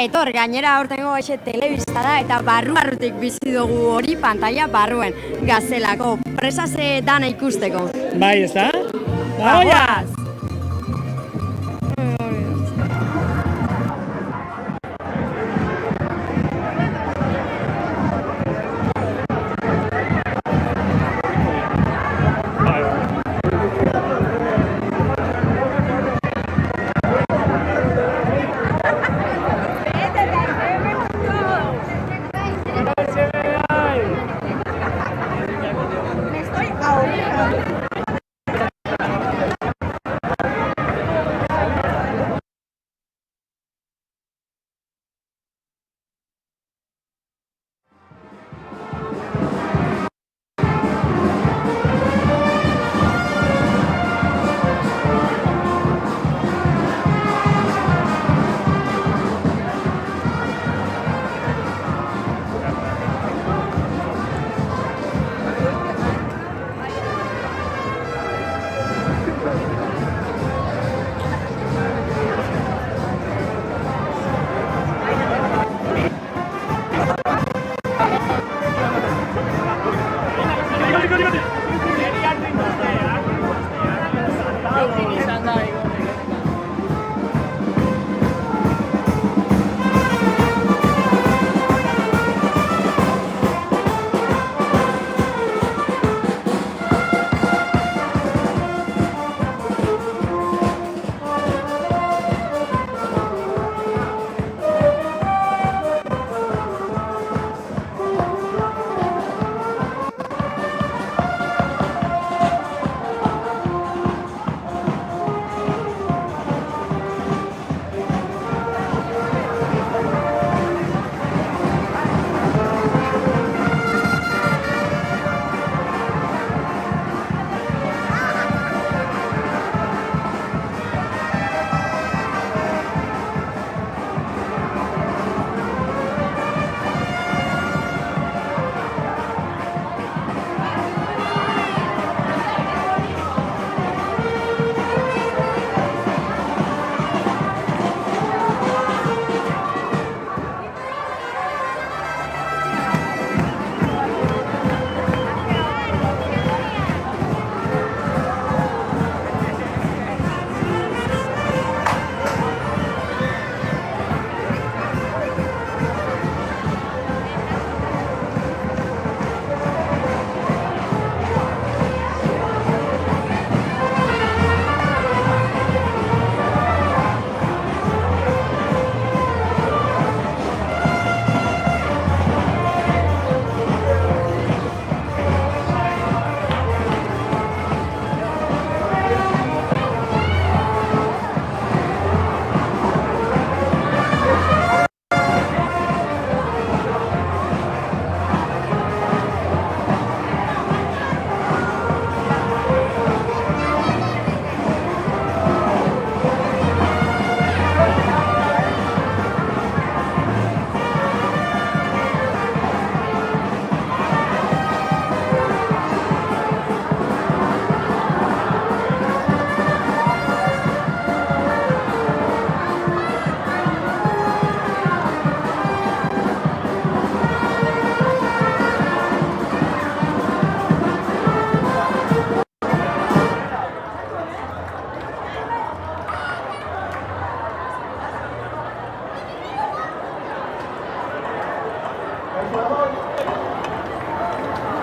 etor, gainera aurtengo baixe telebiztara eta barrutik bizi dugu hori pantalla barruen gazelako. Presase dana ikusteko. Bai, ez da? Bagoaz!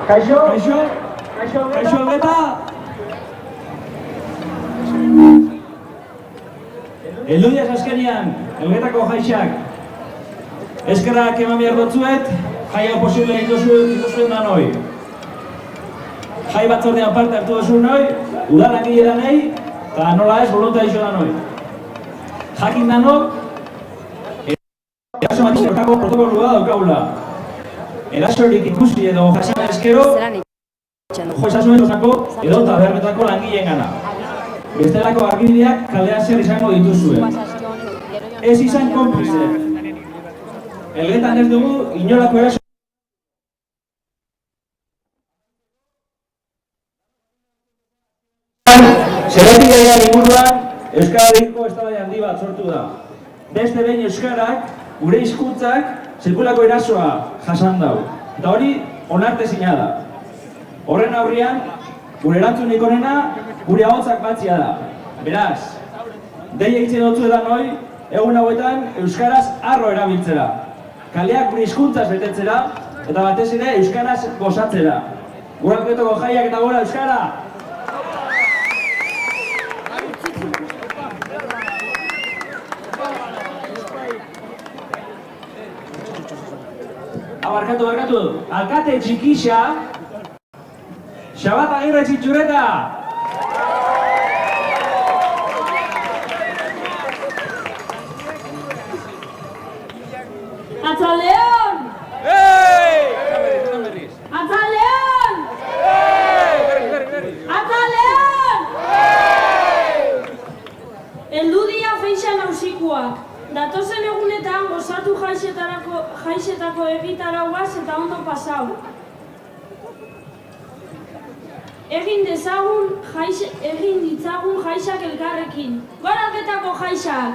Kaixo? Kaixo? Kaixo Elgeta? Eldu diaz azkenian, Elgetako jaixak. Eskerrak eman behar dutzuet, jaia posible dituzuen da noi. Jai batzordean parte hartu duzu noi, udanak gilera nahi, eta nola ez, voluntarizio da noi. Jakin da nok, eraso matizorkako protokolua daukagula. Erasorik ikusi edo jasan eskero, jo esazuen osako edo eta beharretako langileen gana. Bestelako argibideak kalean zer izango dituzuen. Ez izan konplize. Elgetan ez dugu inolako eraso. Zerretik gaian inguruan, Euskara Herriko eztabaida handi bat sortu da. Beste behin euskarak gure hizkuntzak sekulako erasoa jasan dau. Eta hori onartezina da. Horren aurrean, gure erantzunik onena, gure ahotsak batzia da. Beraz, deia hitz dutzu edan hoi, egun hauetan euskaraz harro erabiltzera. Kaleak gure hizkuntzaz betetzera, eta batez ere euskaraz gozatzera. Guraketoko jaiak eta gora euskara! Barkatu, alkate txikixa, Xabat Agirre Txitxureta! Atzaldeon! Atzaldeon! Atzaldeon! Eldu dia feixa nausikuak. Datozen egunetan gozatu jaixetako egitarauaz eta ondo pasau. Egin ditzagun jaixak elkarrekin. Goraketako jaixak!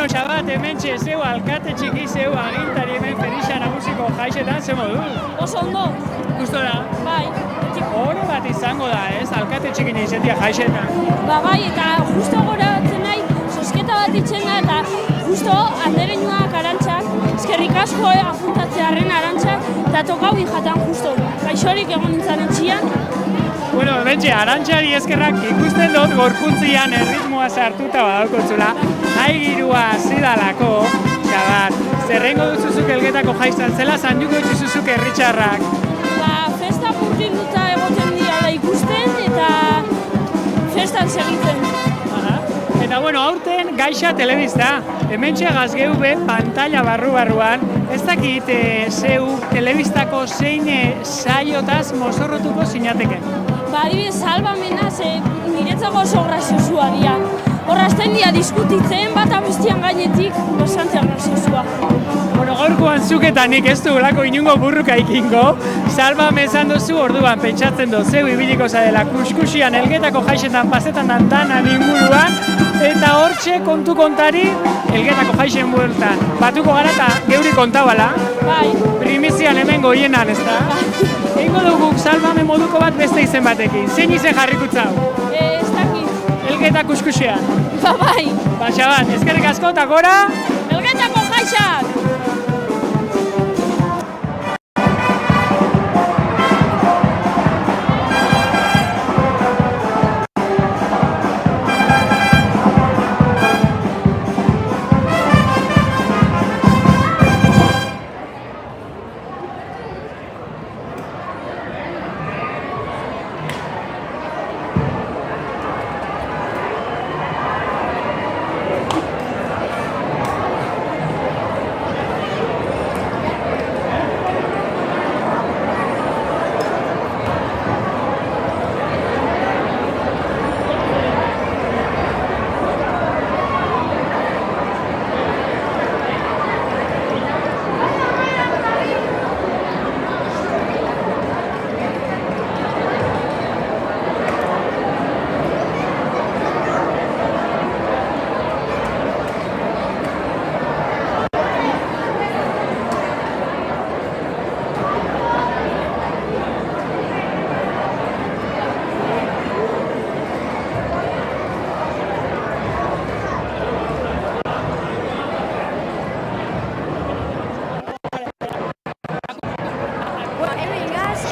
Xabat, hementxe zeu alkate txiki zeu agintari hemen Felixa nagusiko jaixetan ze modu? Oso ondo. Gustora? Bai. Hore bat izango da, ez? Alkate txiki izatea jaixetan. Bai, eta justo goratzen nahi, sosketa bat itxen da, eta justo andereñuak Arantxak, eskerrik asko apuntatzearen Arantxak, eta tokau jatan justo. Gaixorik egon nintzen etxian. Bueno, hementxe, Arantxari eskerrak ikusten dut gorpuntzian erritmoa sartuta badaukotzula. Haigirua zidalako, Xabat, zerrengo duzuzuk Elgetako jaizan zela, zanduko dituzuzuk herritxarrak. Festa murgilduta egoten diala ikusten eta festan segitzen. Eta bueno, aurten Gaixa telebista, hementxe gazgeu be pantalla barruan, ez dakit zeu telebistako zein saiotaz mozorrotuko zinateke. Adibidez, salbamena, niretzako oso graziosua dira. Horrazten dira diskutitzen, bat abestian gainetik, bastante graziosua. Bueno, gaurkoan zuk eta nik ez dugulako inungo burruka ikingo, salbame esan duzu orduan pentsatzen du zeu ibiliko zadela kuskusian Elgetako jaixetan pasetan danan inguruan, eta hortxe kontu kontari Elgetako jaixen bueltan. Batuko gara eta geuri kontabala, Bai. primizian hemen goienan, ez da? Eingo dugu salbame moduko bat beste izen batekin. Zein izen jarrikutzau? Ez dakit. Elgeta kuskusian. Bai. Xabat, eskerrik asko eta gora! Elgetako jaixak!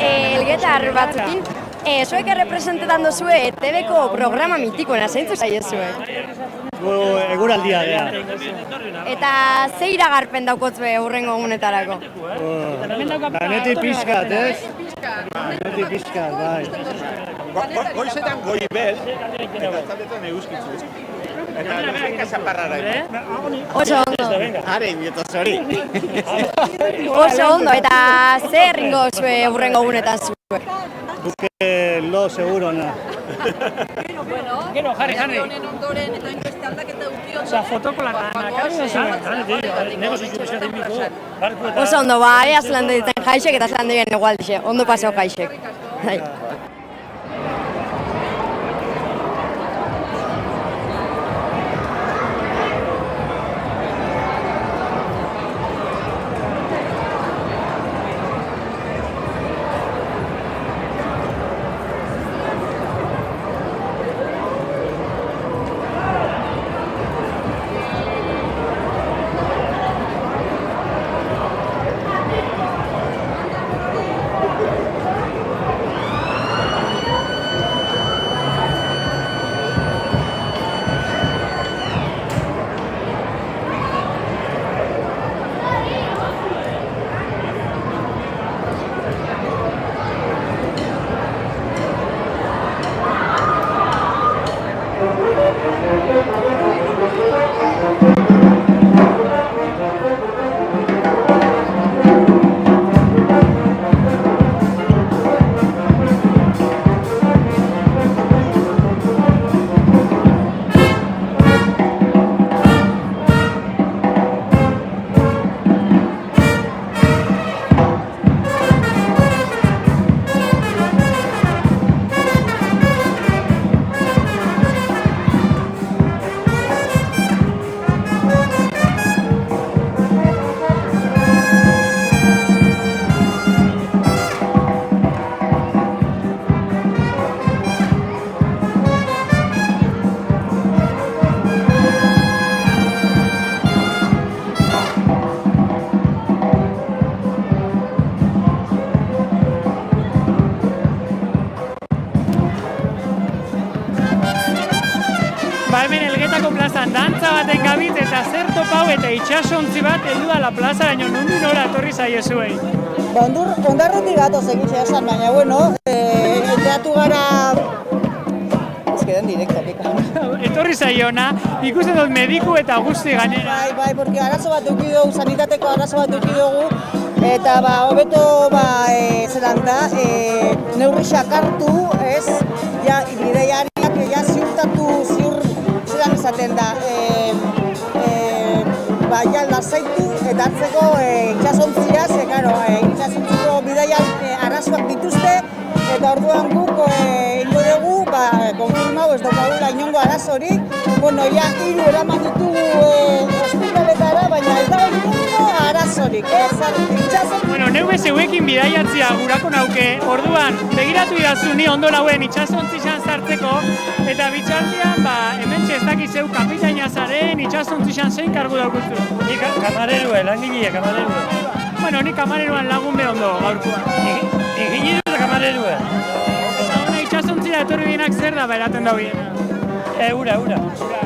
Elgetar batzukin, zuek errepresentetan duzue TV-ko programa mitikoena, zeintzu zaie zuek? Eguraldia gea. Eta ze iragarpen daukotzue hurrengo egunetarako? Ganetik pixkat, ez? Ganetik pixkat, bai. Goizetan goibel, eta zaletan eguzkitzu. Eta nuzien kazaparrara. Oso ondo. Are, bietos hori. Oso ondo, eta ze erringo zue hurrengo egunetan zuek? Buke lo segurona. Gero, jarri. Osa, fotokolatan, Oso ondo, ea zelan ditzen jaixek eta zelan dien egualdixe. Ondo paseo jaixek. ba hemen Elgetako plazan dantza baten gabit eta zer topau eta itxasontzi bat heldu da la plazaraino nondik nora etorri zaiezuei. Ba, Ondarrutik gatoz egitxe esan, baina, bueno, entratu gara... Ez queden direkto, pika. Etorri zaiona, ikusten dut mediku eta guzti gainera. Bai, porque arazo bat duki dugu, sanitateko arazo bat duki dugu, eta ba, hobeto, zelan da, neurri sakartu, ez, ja, bideiariak, ja, ziur, zelan esaten da, ja, lasaitu eta hartzeko itxasontziaz, itxasontziko bideiak arazoak dituzte, eta orduan guk ingo dugu, konfirmau ez daukagula inongo arazorik. Bueno, ja, 3 eraman ditugu ospitaletara, baina ez dago inongo arazorik. Bueno, neu bezeuekin bidaiatzia gurako nauke, orduan, begiratu idazu ni ondo nauen itxasontzixan sartzeko, eta bitxaldian, hemen ez dakizeu kapitaina zaren itxasontzixan zein kargu daukutzu. Ni kamarerue, langilea kamarerue. Bueno, ni kamareruan lagun ondo gaurkoan. Ingeniero eta kamarerue. Itxasontzira etorri bienak zer da beraten da biena? Ura.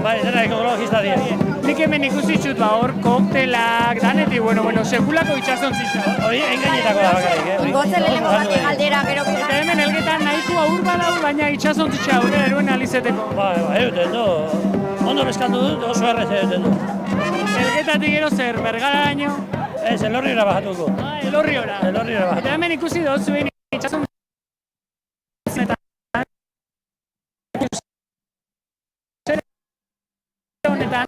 Bai, zera ekologista dira. Nik hemen ikusitxut hor koktelak, danetik, bueno, sekulako itxasontzisa. Hori engainetako da bakarrik, Gotzen lehenko batik galdera, gero Eta hemen Elgetan nahiko aur badau, baina itxasontzitsa aurrera eruen alizeteko. Bai, eduten du. Ondo beskandu dut, oso errez eduten du. Elgetatik gero zer, Bergaraino? Ez, Elorriora bajatuko. Elorriora. Eta hemen ikusi dut zuen itxasontzisa. Honetan.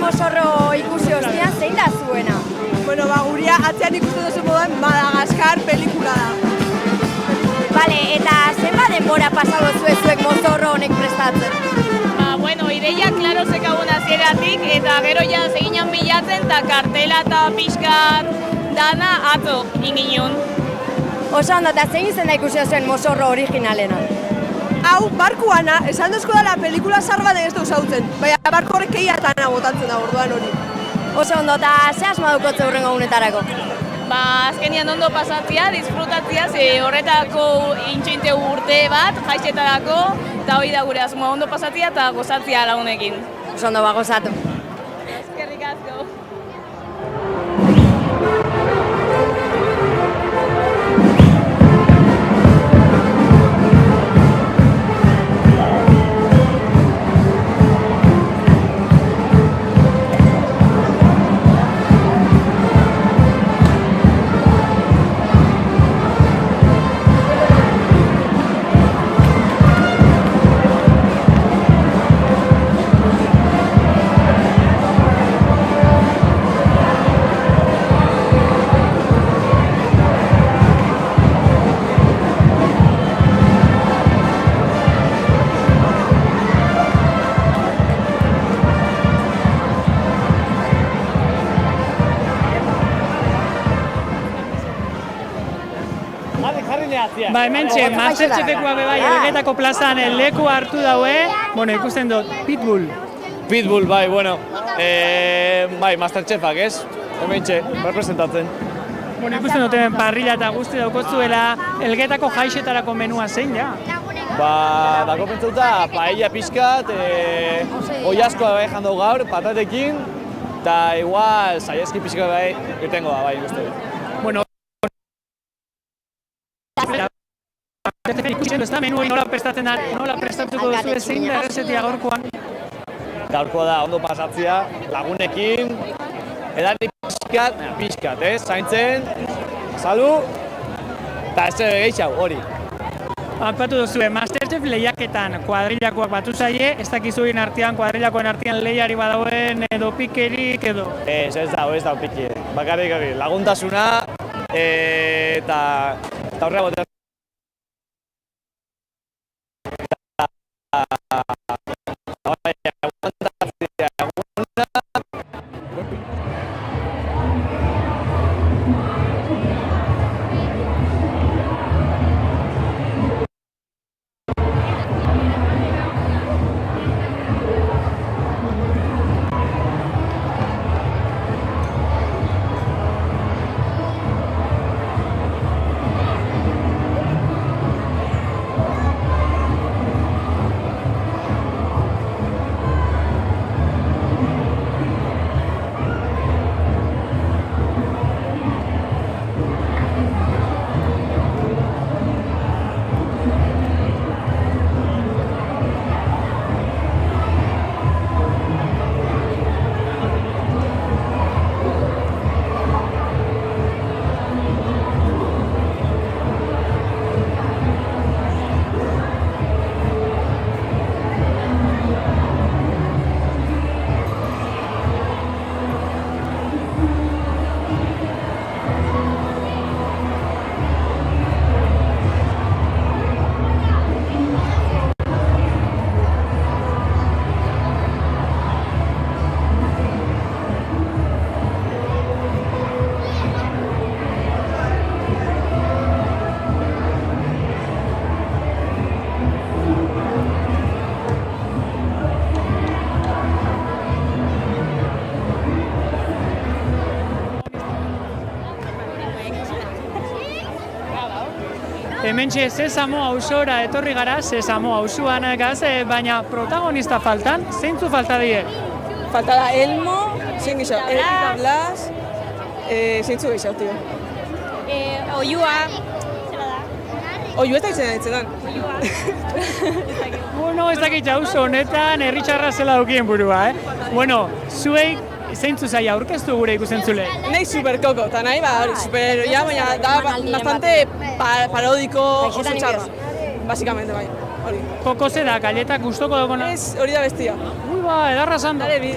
Mosorro ikusi ostean, zein da zuena? Bueno, guria atzean ikusten duzu moduan Madagaskar pelikula da. Bale, eta zenba denbora pasatu zuek mozorro honek prestatzen? Bueno, ideia klaro zekagun hasieratik eta gero ja seginan bilatzen eta kartela eta pixkat dana atzo inginun. Oso ondo, eta zein izen da ikusi zuen mozorro originalena? Hau, barkuana, esan duzko dela pelikula zar bat ez duz hautzen, baina barko horrek eiatana botatzen da orduan hori. Oso ondo, eta ze asma dukotze hurrengo gunetarako? Azkenian ondo pasatzia, disfrutatzia, horretako intxinte urte bat, jaixetarako, eta hori da gure asmoa ondo pasatzia eta gozatzia lagunekin. Oso ondo, gozatu. Eskerrik asko. Ba, hementxe, Masterchefekoa bebai Elgetako plazan leku hartu daue, bueno, ikusten dut, Pitbull. Pitbull, bai, bueno, Bai, Masterchefak, ez? Hementxe, representatzen. Bueno, ikusten duten parrilla eta guzti daukozuela, Elgetako jaixetarako menua zein, ja? Ba, dako pentsauta, paella pixkat, oiazkoa bai jandau gaur, patatekin, eta igual, saieski pixkat bai, irtengo da, bai, uste. Bueno, ikusten ez da, menu hori nola prestatzen da, nola prestatuko duzu zein da errezetia gaurkoan? Gaurkoa da, ondo pasatzea, lagunekin, edari pixkat, zaintzen, salu, eta ez gehiago, hori. Aipatu duzu, Masterchef lehiaketan kuadrillakoak batu zaie, ez dakizuin artean, kuadrillakoen artean lehiari badauen edo pikerik edo? Ez da pike, bakarrik hori, laguntasuna eta horrela botea. Hementxe Sesamo auzora etorri gara, Sesamo auzuan baina protagonista faltan, zeintzu falta die? Falta da Elmo, zein gizau, Erika Blas, zeintzu gizau, tio? Oiua. Oiua eta itzenan. Bueno, ez dakit auzo honetan herri txarra zela dukien burua, Bueno, zuei zeintzu zaila aurkeztu gure ikusentzule? Nahi superkoko, eta nahi, hori, super, ja, baina da bastante parodiko oso txarra, basikamente, bai, hori. Koko ze da, galetak gustoko dugona? Ez, hori da bestia. Ui ba, edarra zando. Dale bi.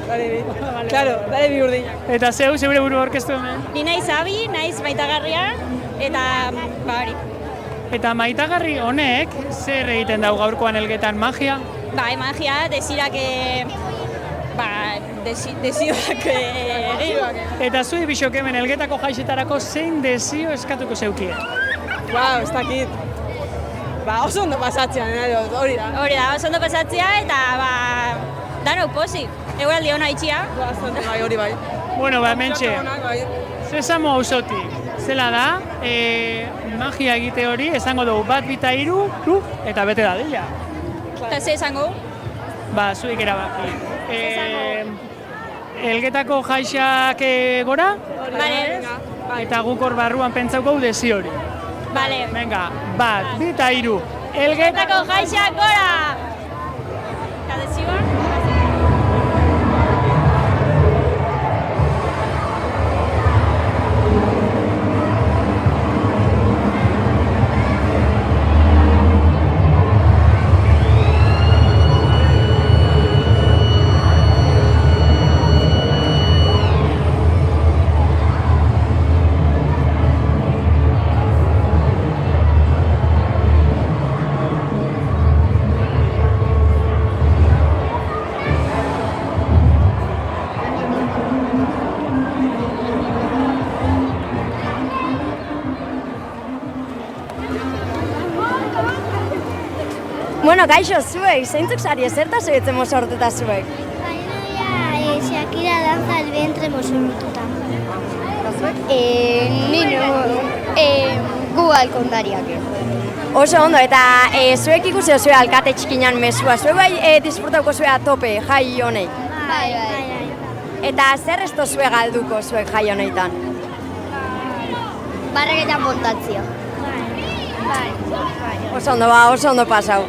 Claro, dale bi urdinak. Eta zeu, zeure buru aurkeztu hemen? Ni naiz Abi, naiz Maitagarria, eta hori. Eta Maitagarri honek, zer egiten dau gaurkoan Elgetan magia? Bai, magia, desirak desioak Eta zui bisok hemen Elgetako jaixetarako zein desio eskatuko zeukie? Ez dakit. Oso ondo pasatzean, hori da. Hori da, oso ondo pasatzea eta danok pozik. Eguraldi hona itxia. Bai, hori bai. Bueno, hementxe, Sesamo auzotik. Zela da, magia egite hori, esango dugu 1, 2, 3, eta bete da dila. Eta ze esango? Zuik erabaki. Elgetako jaixak gora? Bale. Eta guk hor barruan pentsauko desi hori. Bale. Venga, 1, 2, 3. Elgetako jaixak gora! Eta desioa? Bueno, gaixo, zuek, zeintzuk sari ezertaz egitzen moza horteta zuek? Baina, Shakira danza el vientre mosurrututa. Gu alkondariak. Oso ondo, eta zuek ikusi zuen alkate txikinan mesua, zuek bai disfrutauko zuea tope jai honei? Bai. Eta zer ez tozue galduko zuek jai honeitan? Barraketan montatzio. Bai. Oso ondo pasau.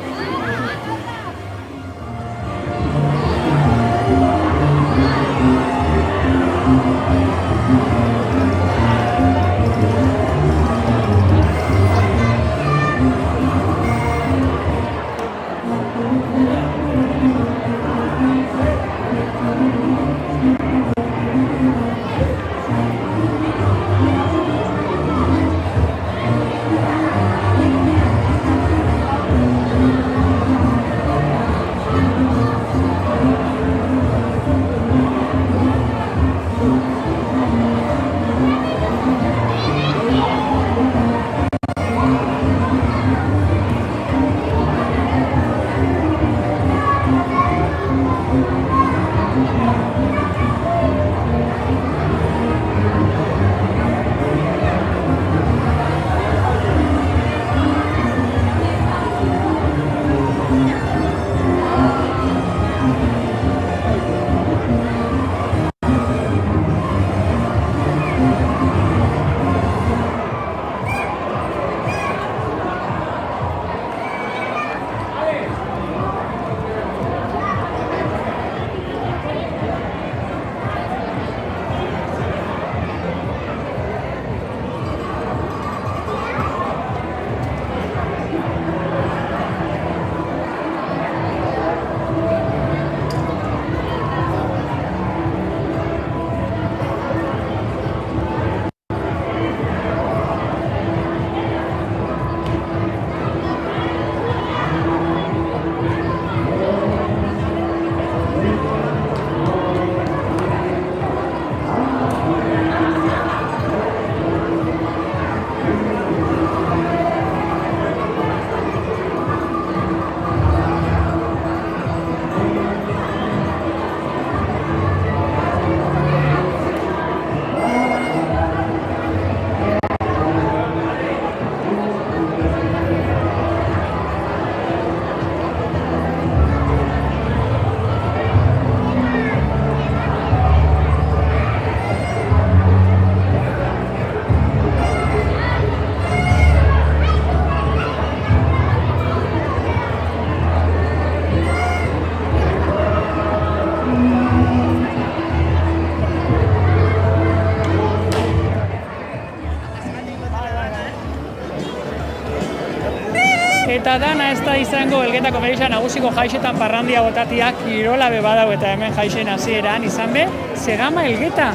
Eta dana ez da izango Elgetako Gerixa nagusiko jaixetan parrandia botatiak kirola be badau eta hemen jaixen hasieran izan be, Zegama Elgeta.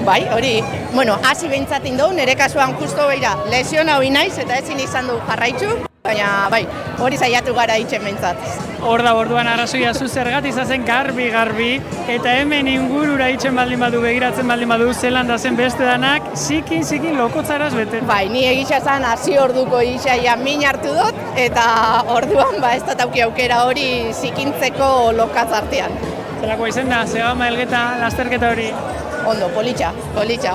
Bai, hori, hasi behintzat indau, nire kasuan justo beira lesiona hoi naiz eta ezin izan du jarraitzu, baina bai, hori saiatu gara itxen behintzat. Hor da orduan arrazoia zu zergat izazen garbi, eta hemen ingurura itxen baldin badu, begiratzen baldin badu, zelan da zen beste danak, zikin lokotzaraz bete. Bai, ni egisa zan hasi orduko isaia min hartu dut, eta orduan ez da tauki aukera hori zikintzeko lokatz artean. Zelako izen da, Zegama Elgeta lasterketa hori? Ondo, politxa,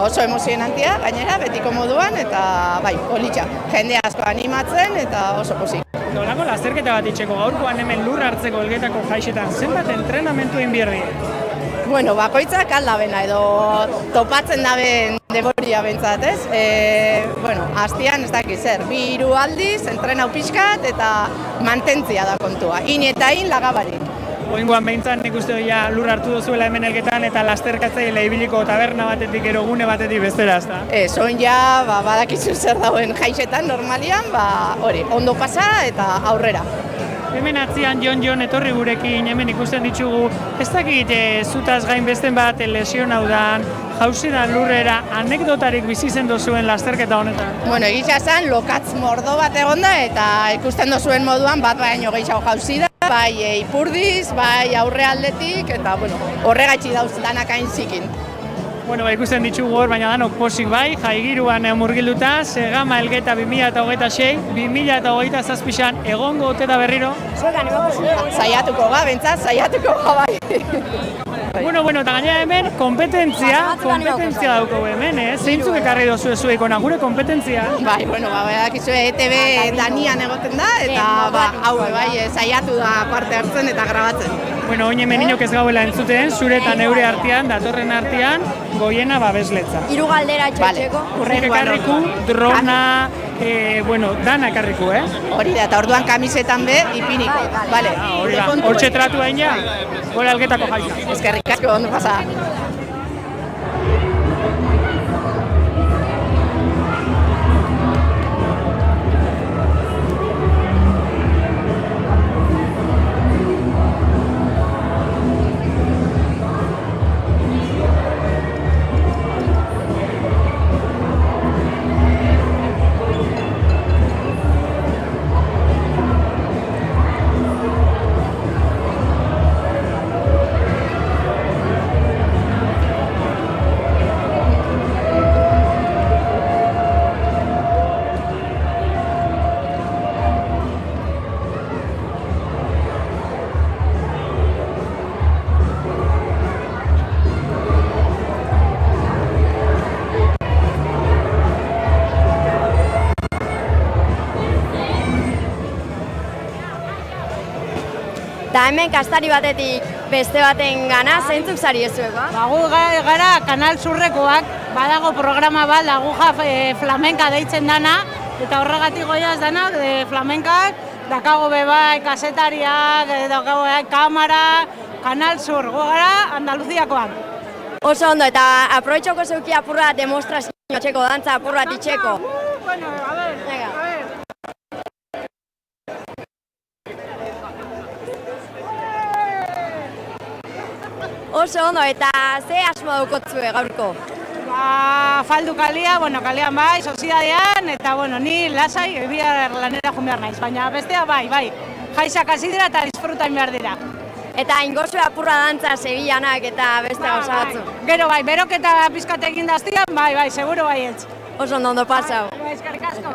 oso emozionantia, gainera, betiko moduan, eta bai, politxa. Jende asko animatzen eta oso pozik. Nolako lasterketa bat itxeko, gaurkoan hemen lur hartzeko Elgetako jaixetan, zenbat entrenamentu inbierdi? Bakoitzak aldabena edo topatzen daben demoria bentsat, ez? Hastian ez dakiz zer, 2 aldiz, entrenau pixkat eta mantentzia da kontua. In eta in lagabarik. Oingoan behintzat nik uste doia lur hartu dozuela hemen Elgetan eta lasterkatzaile ibiliko taberna batetik ero gune batetik bestera, ezta? Ez, oin ja, badakizu zer dauen jaixetan normalian, hori, ondo pasa eta aurrera. Hemen atzian Jon etorri gurekin, hemen ikusten ditugu, ez dakit zutaz gain besten bat lesionau dan, jauzi da lurrera, anekdotarik bizi zen dozuen lasterketa honetan? Egisa zen, lokatz mordo bat egonda eta ikusten dozuen moduan bat baino gehiago jauzi da, bai ipurdiz, bai aurre aldetik, eta horregaitzi dauz danak hain zikin. Ikusten ditugu hor, baina danok posik bai, jaigiruan murgilduta, Zegama Elgeta 2026, 2027an egongo ote da berriro? Saiatuko ga, bentsat, saiatuko ga bai. Bueno, eta gainera hemen kompetentzia dauko hemen, zeintzuk ekarri dozu zuek ona gure kompetentzia? Bai, badakizue ETV Danian egoten da, eta hau bai, saiatu da parte hartzen eta grabatzen. Bueno, oin hemen inok ez gauela entzuten, zure eta neure artean, datorren artean, Goiena babesletza. 3 galdera txetxeko. Ekarriku, drona, dana ekarriku, Hori da, eta orduan kamisetan be, ipiniko. Hori da, hortxe tratu haina, gora algetako jaisa. Eskerrik asko, ondo pasa. Eta hemen kastari batetik beste baten gana, zeintzuk zari ezueko? Gu gara Kanal Surrekoak, badago programa bat, laguja flamenka deitzen dana, eta horregatik goiaz dana, flamenkak, dakago bebai, kasetariak, dakago kamara, Kanal Sur, gu gara Andaluziakoak. Oso ondo, eta aprobetxoko zeuki apurra demostrazio txeko, dantza apurra ditxeko. Bueno, a ver. Oso ondo, eta ze asmo daukotzue gaurko? Faldu kalia, kalean bai, sozidadean, eta ni lasai, bihar lanera joan behar naiz, baina bestea bai, jaixak hasi dira eta disfrutain behar dira. Eta ingozue apurra dantza Sevillanak eta beste gauza batzu? Gero bai, beroketa pizkat egin daztian, bai, seguro bai ez. Oso ondo pasau. Eskerrik asko.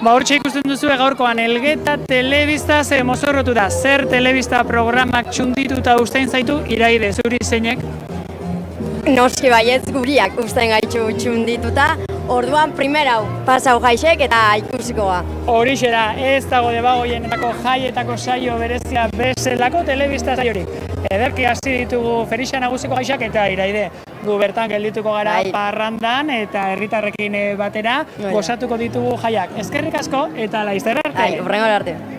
Hortxe ikusten duzu gaurkoan Elgeta telebista ze mozorrotu da. Zer telebista programak txundituta ustein zaitu Iraide, zuri zeinek? Noski baietz guriak ustein gaitxu txundituta, orduan primerau pasau jaixek eta ikusikoa. Horixe da, ez dago debagoienetako jaietako saio berezia bezalako telebista saiorik. Ederki hasi ditugu Ferixa Nagusiko jaixak eta Iraide. Gu bertan geldituko gara parrandan eta herritarrekin batera gozatuko ditugu jaiak. Eskerrik asko eta laizzer arte. Hurrengora arte.